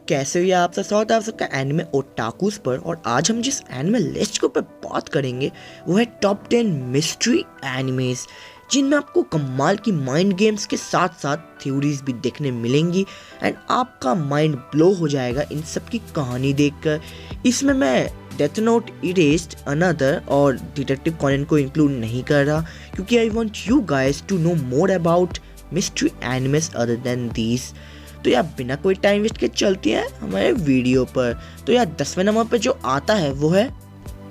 कैसे हो आप सब? स्वागत है आप सबका एनिमे ओटाकुस पर। और आज हम जिस एनिमे लिस्ट के ऊपर बात करेंगे वो है टॉप 10 मिस्ट्री एनिमेज, जिनमें आपको कमाल की माइंड गेम्स के साथ साथ थ्योरीज भी देखने मिलेंगी एंड आपका माइंड ब्लो हो जाएगा इन सब की कहानी देखकर। इसमें मैं डेथ नोट, इरेज्ड, अनदर और डिटेक्टिव कॉनन को इंक्लूड नहीं कर रहा, क्योंकि I want you guys to know more about mystery animes other than these. तो यार बिना कोई टाइम वेस्ट के चलते हैं हमारे वीडियो पर। तो यार 10वें नंबर पे जो आता है वो है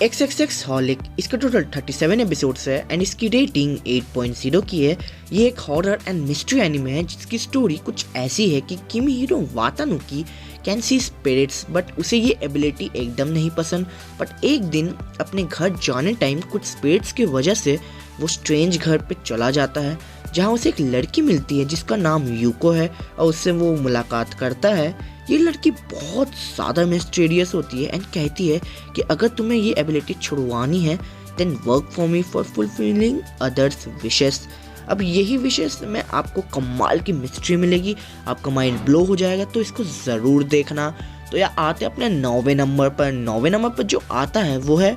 XXX हॉलिक। इसका टोटल 37 एपिसोड्स है एंड इसकी रेटिंग 8.0 की है। ये एक हॉरर एंड मिस्ट्री एनिमे है जिसकी स्टोरी कुछ ऐसी है कि किमिहिरो वातानुकी कैन सी स्पिरिट्स, बट उसे ये एबिलिटी एकदम नहीं पसंद। बट एक दिन अपने घर जाने टाइम कुछ स्पिरिट्स की वजह से वो स्ट्रेंज घर पे चला जाता है, जहाँ उसे एक लड़की मिलती है जिसका नाम यूको है और उससे वो मुलाकात करता है। ये लड़की बहुत ज़्यादा मिस्टीरियस होती है एंड कहती है कि अगर तुम्हें ये एबिलिटी छुड़वानी है then work for me for fulfilling others wishes. अब यही विशेस में आपको कमाल की मिस्ट्री मिलेगी, आपका माइंड ब्लो हो जाएगा, तो इसको ज़रूर देखना। तो यार आते अपने 9वें नंबर पर। 9वें नंबर पर जो आता है वो है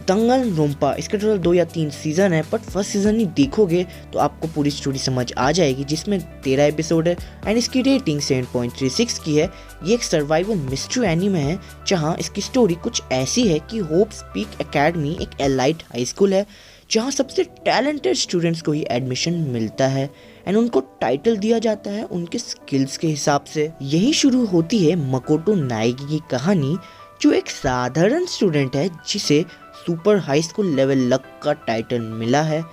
दंगनरोम्पा। इसके टोटल 2 या 3 सीज़न है, बट फर्स्ट सीज़न ही देखोगे तो आपको पूरी स्टोरी समझ आ जाएगी, जिसमें 13 एपिसोड है एंड इसकी रेटिंग 7.36 की है। ये एक सर्वाइवल मिस्ट्री एनिमे है जहां इसकी स्टोरी कुछ ऐसी है कि होप्स पीक एकेडमी एक एलाइट हाई स्कूल है जहां सबसे टैलेंटेड स्टूडेंट्स को ही एडमिशन मिलता है एंड उनको टाइटल दिया जाता है उनके स्किल्स के हिसाब से। यही शुरू होती है मकोटो नाएगी की कहानी, जो एक साधारण स्टूडेंट है जिसे super high school level luck का टाइटल मिला है।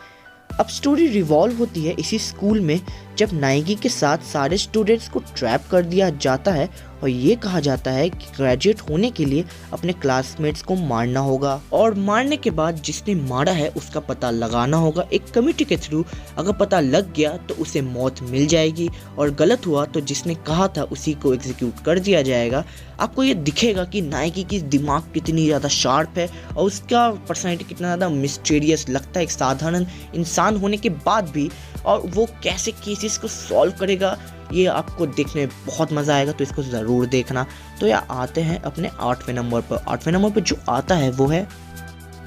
अब स्टोरी रिवॉल्व होती है इसी स्कूल में जब नाएगी के साथ सारे स्टूडेंट्स को ट्रैप कर दिया जाता है और ये कहा जाता है कि ग्रेजुएट होने के लिए अपने क्लासमेट्स को मारना होगा और मारने के बाद जिसने मारा है उसका पता लगाना होगा एक कमेटी के थ्रू। अगर पता लग गया तो उसे मौत मिल जाएगी और गलत हुआ तो जिसने कहा था उसी को एग्जीक्यूट कर दिया जाएगा। आपको ये दिखेगा कि नाएगी की दिमाग कितनी ज़्यादा शार्प है और उसका पर्सनैलिटी कितना ज़्यादा मिस्टीरियस लगता है एक साधारण इंसान होने के बाद भी, और वो कैसे केसेस को सॉल्व करेगा ये आपको देखने में बहुत मज़ा आएगा, तो इसको ज़रूर देखना। तो यार आते हैं अपने 8वें नंबर पर। 8वें नंबर पर जो आता है वो है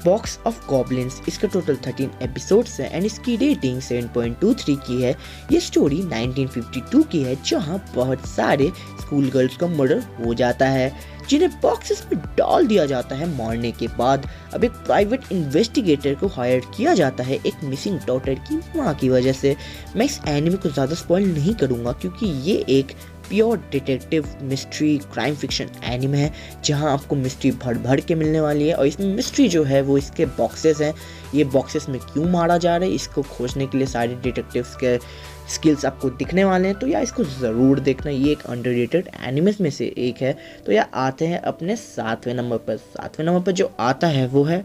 बॉक्स ऑफ गॉब्लिन्स। इसके टोटल 13 एपिसोड्स हैं एंड इसकी रेटिंग 7.23 की है। ये स्टोरी 1952 की है जहां बहुत सारे स्कूल गर्ल्स का मर्डर हो जाता है जिन्हें बॉक्सेस में डाल दिया जाता है मारने के बाद। अब एक प्राइवेट इन्वेस्टिगेटर को हायर किया जाता है एक मिसिंग डॉटर की मां की वजह से। मैं इस एनिमे को ज़्यादा स्पॉइल नहीं करूँगा क्योंकि ये एक pure detective mystery crime fiction anime है जहां आपको मिस्ट्री भर भर के मिलने वाली है। और इसमें मिस्ट्री जो है वो इसके बॉक्सेस हैं। ये बॉक्सेस में क्यों मारा जा रहा है इसको खोजने के लिए सारे डिटेक्टिव्स के स्किल्स आपको दिखने वाले हैं। तो यार इसको ज़रूर देखना, ये एक अंडररेटेड एनिमेस में से एक है। तो यार आते हैं अपने 7वें नंबर पर। 7वें नंबर पर जो आता है वो है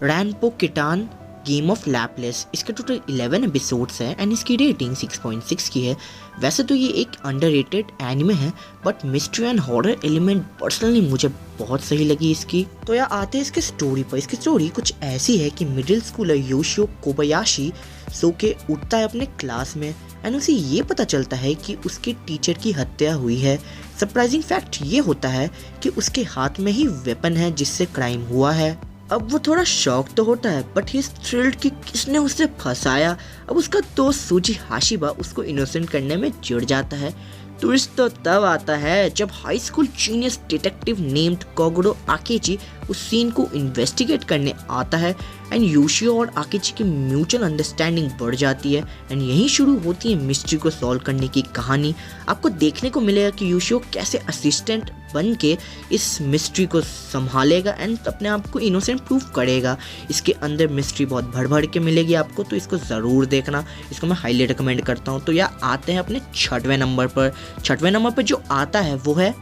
रैनपो किटान गेम ऑफ लैपलेस। इसके टोटल 11 एपिसोड्स है एंड इसकी रेटिंग 6.6 की है। वैसे तो ये एक अंडररेटेड एनिमे है but mystery and horror element personally मुझे बहुत सही लगी इसकी। तो यार आते हैं इसके स्टोरी पर। इसकी स्टोरी कुछ ऐसी है कि मिडिल स्कूलर योशियो कोबायाशी सोके उठता है अपने क्लास में एंड उसे ये पता चलता है कि उसके टीचर की हत्या हुई है। सरप्राइजिंग फैक्ट ये होता है कि उसके हाथ में ही वेपन है जिससे क्राइम हुआ है। अब वो थोड़ा शॉक तो होता है बट ही इज थ्रिल्ड कि किसने उसे फंसाया। अब उसका दोस्त सूजी हाशिबा उसको इनोसेंट करने में जुड़ जाता है। ट्विस्ट तो तब आता है जब high school genius detective named Kogoro Akechi उस सीन को इन्वेस्टिगेट करने आता है एंड योशियो और आकेची की म्यूचुअल अंडरस्टैंडिंग बढ़ जाती है एंड यहीं शुरू होती है मिस्ट्री को सॉल्व करने की कहानी। आपको देखने को मिलेगा कि योशियो कैसे असिस्टेंट बन के इस मिस्ट्री को संभालेगा एंड अपने आप को इनोसेंट प्रूव करेगा। इसके अंदर मिस्ट्री बहुत भर भर के मिलेगी आपको, तो इसको ज़रूर देखना, इसको मैं हाईली रिकमेंड करता हूँ। तो यार आते हैं अपने 6वें नंबर पर। 6वें नंबर पर जो आता है वो है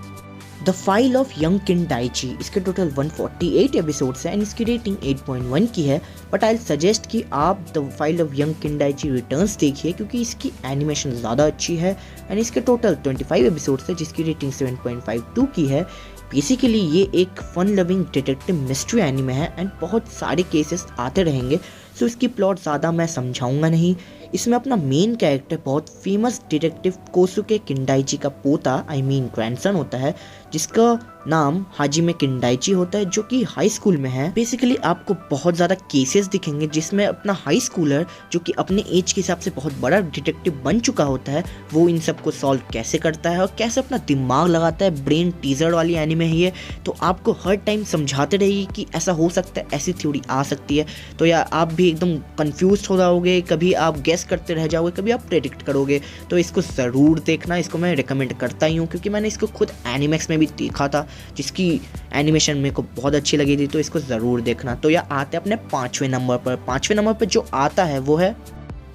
द फाइल ऑफ यंग किन डाइची। इसके टोटल 148 एपिसोड्स हैं एंड इसकी रेटिंग 8.1 की है। बट आई सजेस्ट कि आप द फाइल ऑफ यंग किन डाइची रिटर्न्स देखिए क्योंकि इसकी एनिमेशन ज़्यादा अच्छी है एंड इसके टोटल 25 एपिसोड्स है जिसकी रेटिंग 7.52 की है। बेसिकली ये एक fun loving detective mystery anime है एंड बहुत सारे केसेस आते रहेंगे, सो इसकी प्लॉट ज़्यादा मैं समझाऊंगा नहीं। इसमें अपना मेन कैरेक्टर बहुत फेमस डिटेक्टिव कोसुके किंडाइची का पोता ग्रैंडसन होता है, जिसका नाम हाजिमे किंडाइची होता है, जो कि हाई स्कूल में है। बेसिकली आपको बहुत ज़्यादा केसेस दिखेंगे जिसमें अपना हाई स्कूलर, जो कि अपने एज के हिसाब से बहुत बड़ा डिटेक्टिव बन चुका होता है, वो इन सब को सॉल्व कैसे करता है और कैसे अपना दिमाग लगाता है। ब्रेन टीजर वाली एनीमे है ये, तो आपको हर टाइम समझाते रहेगी कि ऐसा हो सकता है, ऐसी थ्योरी आ सकती है। तो या आप भी एकदम कंफ्यूज हो जाओगे, कभी आप गेस करते रह जाओगे, कभी आप प्रेडिक्ट करोगे। तो इसको ज़रूर देखना, इसको मैं रिकमेंड करता ही हूँ, क्योंकि मैंने इसको खुद एनिमेक्स में भी देखा था, जिसकी एनिमेशन मेरे को बहुत अच्छी लगी थी। तो इसको ज़रूर देखना। तो यह आते हैं अपने 5वें नंबर पर। 5वें नंबर पर जो आता है वो है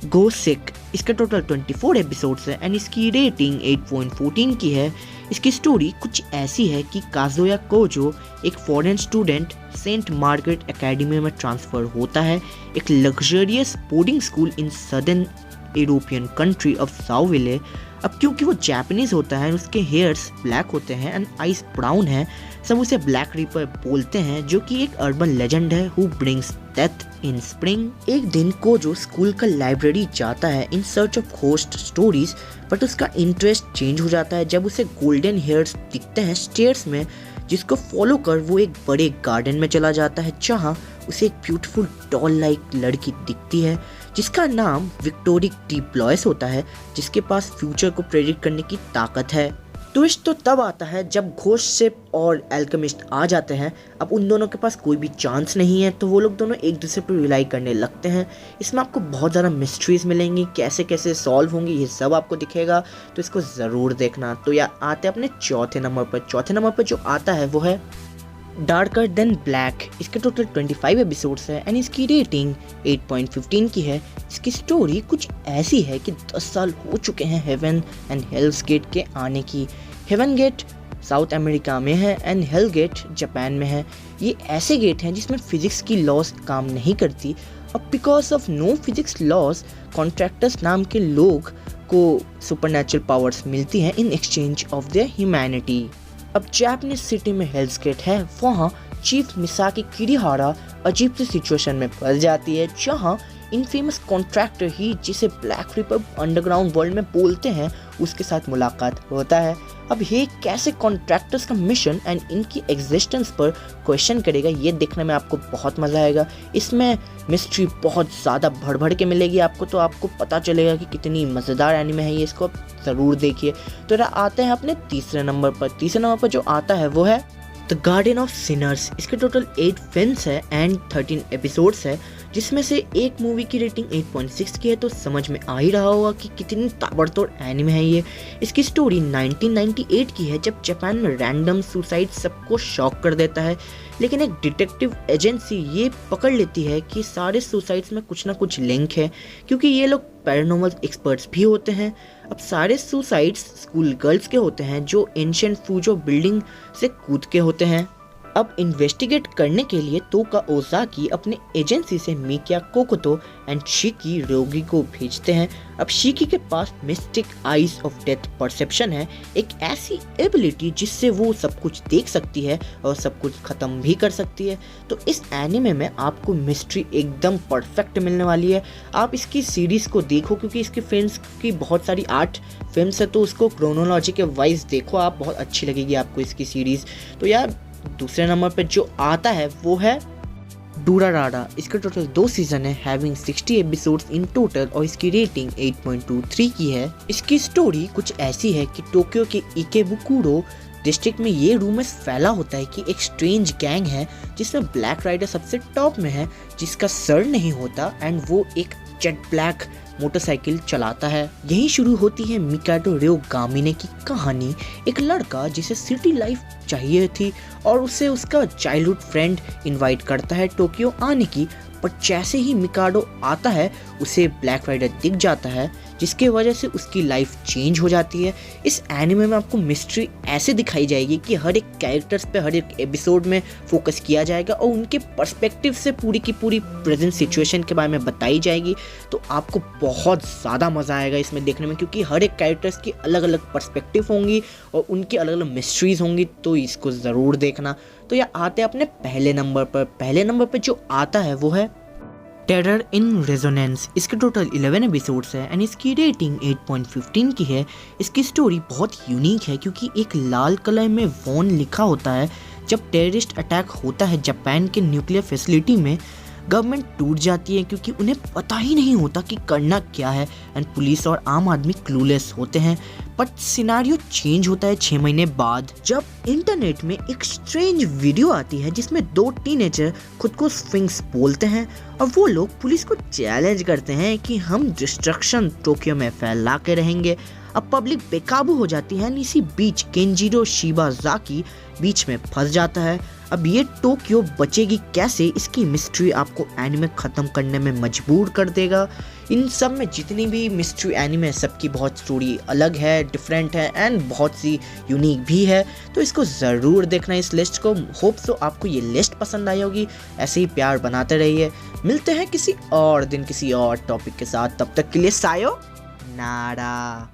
गोसिक। इसके टोटल 24 एपिसोड्स है एंड इसकी रेटिंग 8.14 की है। इसकी स्टोरी कुछ ऐसी है कि काजुया कोजो एक foreign student Saint Margaret Academy में ट्रांसफ़र होता है, एक luxurious boarding school in southern European country of Sauville. अब क्योंकि वो जापानीज़ होता है, उसके हेयर्स ब्लैक होते हैं एंड आइज ब्राउन है, सब उसे ब्लैक रिपर बोलते हैं, जो कि एक अर्बन लेजेंड है who brings death in spring. एक दिन कोजो स्कूल का लाइब्रेरी जाता है in search of ghost stories, but उसका इंटरेस्ट चेंज हो जाता है जब उसे गोल्डन हेयर्स दिखते हैं स्टेयर्स में, जिसको फॉलो कर वो एक बड़े गार्डन में चला जाता है, जहाँ उसे एक ब्यूटीफुल डॉल लाइक लड़की दिखती है जिसका नाम विक्टोरिक डी ब्लॉयस होता है, जिसके पास फ्यूचर को प्रेडिक्ट करने की ताकत है। ट्विस्ट तो तब आता है जब घोस्ट शिप और एल्केमिस्ट आ जाते हैं। अब उन दोनों के पास कोई भी चांस नहीं है, तो वो लोग दोनों एक दूसरे पर रिलाई करने लगते हैं। इसमें आपको बहुत ज़्यादा मिस्ट्रीज मिलेंगी, कैसे कैसे सॉल्व होंगी ये सब आपको दिखेगा, तो इसको ज़रूर देखना। तो यह आते हैं अपने 4थे नंबर पर। 4थे नंबर पर जो आता है वो है डार्कर देन ब्लैक। इसके टोटल 25 एपिसोड्स है एंड इसकी रेटिंग 8.15 की है। इसकी स्टोरी कुछ ऐसी है कि 10 साल हो चुके हैं हेवन एंड हेल्स गेट के आने की। हेवन गेट साउथ अमेरिका में है एंड हेल गेट जापान में है। ये ऐसे गेट हैं जिसमें फिजिक्स की लॉज काम नहीं करती। अब because of no physics laws, contractors नाम के लोग को सुपरनैचुरल पावर्स मिलती हैं in exchange of their humanity. अब जापानीज सिटी में हेल्स गेट है, वहाँ चीफ मिसाकी किरिहारा अजीब सी सिचुएशन में फंस जाती है, जहाँ इनफेमस कॉन्ट्रैक्टर ही जिसे ब्लैक रिपर अंडरग्राउंड वर्ल्ड में बोलते हैं, उसके साथ मुलाकात होता है। अब ये कैसे कॉन्ट्रैक्टर्स का मिशन एंड इनकी एग्जिस्टेंस पर क्वेश्चन करेगा, ये देखने में आपको बहुत मज़ा आएगा। इसमें मिस्ट्री बहुत ज़्यादा भर भर के मिलेगी आपको, तो आपको पता चलेगा कि कितनी मज़ेदार एनीमे है ये, इसको आप ज़रूर देखिए। तो आते हैं अपने 3रे नंबर पर। 3रे नंबर पर जो आता है वो है द गार्डन ऑफ सिनर्स। इसके टोटल 8 फिल्म्स है एंड 13 एपिसोड्स है, जिसमें से एक मूवी की रेटिंग 8.6 की है, तो समझ में आ ही रहा होगा कि कितनी ताबड़तोड़ एनीमे है ये। इसकी स्टोरी 1998 की है, जब जापान में रैंडम सुसाइड सबको शॉक कर देता है, लेकिन एक डिटेक्टिव एजेंसी ये पकड़ लेती है कि सारे सुसाइड्स में कुछ ना कुछ लिंक है, क्योंकि ये लोग पैरानॉर्मल एक्सपर्ट्स भी होते हैं। अब सारे सुसाइड्स स्कूल गर्ल्स के होते हैं जो एंशिएंट फूजो बिल्डिंग से कूद के होते हैं। अब इन्वेस्टिगेट करने के लिए तोका ओजाकी अपने एजेंसी से मिकिया कोकोतो एंड शिकी रोगी को भेजते हैं। अब शिकी के पास mystic eyes of death perception है, एक ऐसी एबिलिटी जिससे वो सब कुछ देख सकती है और सब कुछ ख़त्म भी कर सकती है। तो इस एनीमे में आपको मिस्ट्री एकदम परफेक्ट मिलने वाली है। आप इसकी सीरीज़ को देखो, क्योंकि इसकी फिल्म्स की बहुत सारी 8 फिल्म्स है, तो उसको क्रोनोलॉजी के वाइज देखो आप, बहुत अच्छी लगेगी आपको इसकी सीरीज़। तो यार दूसरे नंबर पे जो आता है वो है डूरारारा। इसके टोटल 2 सीजन है, हैविंग 60 एपिसोड्स इन टोटल, और इसकी रेटिंग 8.23 की है। इसकी स्टोरी कुछ ऐसी है कि टोक्यो के इकेबुकुरो डिस्ट्रिक्ट में ये रूमर्स फैला होता है कि एक स्ट्रेंज गैंग है जिसमें ब्लैक राइडर सबसे टॉप में है, जिसका सर नहीं होता एंड वो एक जेट ब्लैक मोटरसाइकिल चलाता है। यहीं शुरू होती है मिकाटो र्योगामिने की कहानी। एक लड़का जिसे सिटी लाइफ चाहिए थी और उसे उसका चाइल्डहुड फ्रेंड इनवाइट करता है टोक्यो आने की, पर जैसे ही मिकाडो आता है उसे ब्लैक राइडर दिख जाता है, जिसके वजह से उसकी लाइफ चेंज हो जाती है। इस एनिमे में आपको मिस्ट्री ऐसे दिखाई जाएगी कि हर एक कैरेक्टर्स पे हर एक एपिसोड में फोकस किया जाएगा और उनके पर्सपेक्टिव से पूरी की पूरी प्रेजेंट सिचुएशन के बारे में बताई जाएगी। तो आपको बहुत ज़्यादा मज़ा आएगा इसमें देखने में, क्योंकि हर एक कैरेक्टर्स की अलग अलग पर्सपेक्टिव होंगी और उनकी अलग अलग मिस्ट्रीज होंगी, तो इसको ज़रूर देखना। तो यह आते हैं अपने पहले नंबर पर। पहले नंबर पर जो आता है वो है टेरर इन रेजोनेंस। इसके टोटल 11 एपिसोड्स है एंड इसकी रेटिंग 8.15 की है। इसकी स्टोरी बहुत यूनिक है क्योंकि एक लाल कलर में वॉन लिखा होता है। जब टेररिस्ट अटैक होता है जापान के न्यूक्लियर फैसिलिटी में, गवर्नमेंट टूट जाती है क्योंकि उन्हें पता ही नहीं होता कि करना क्या है एंड पुलिस और आम आदमी क्लूलेस होते हैं। बट सिनारियो चेंज होता है 6 महीने बाद, जब इंटरनेट में एक स्ट्रेंज वीडियो आती है जिसमें 2 टीनेजर खुद को स्फिंक्स बोलते हैं और वो लोग पुलिस को चैलेंज करते हैं कि हम डिस्ट्रक्शन टोक्यो में फैला के रहेंगे। अब पब्लिक बेकाबू हो जाती है। इसी बीच केंजिरो शिबाजाकी बीच में फंस जाता है। अब ये टोक्यो बचेगी कैसे, इसकी मिस्ट्री आपको एनिमे खत्म करने में मजबूर कर देगा। इन सब में जितनी भी मिस्ट्री एनिमे, सबकी बहुत स्टोरी अलग है, डिफरेंट है एंड बहुत सी यूनिक भी है, तो इसको ज़रूर देखना इस लिस्ट को। होप सो आपको ये लिस्ट पसंद आई होगी। ऐसे ही प्यार बनाते रहिए। मिलते हैं किसी और दिन किसी और टॉपिक के साथ। तब तक के लिए सायो नारा।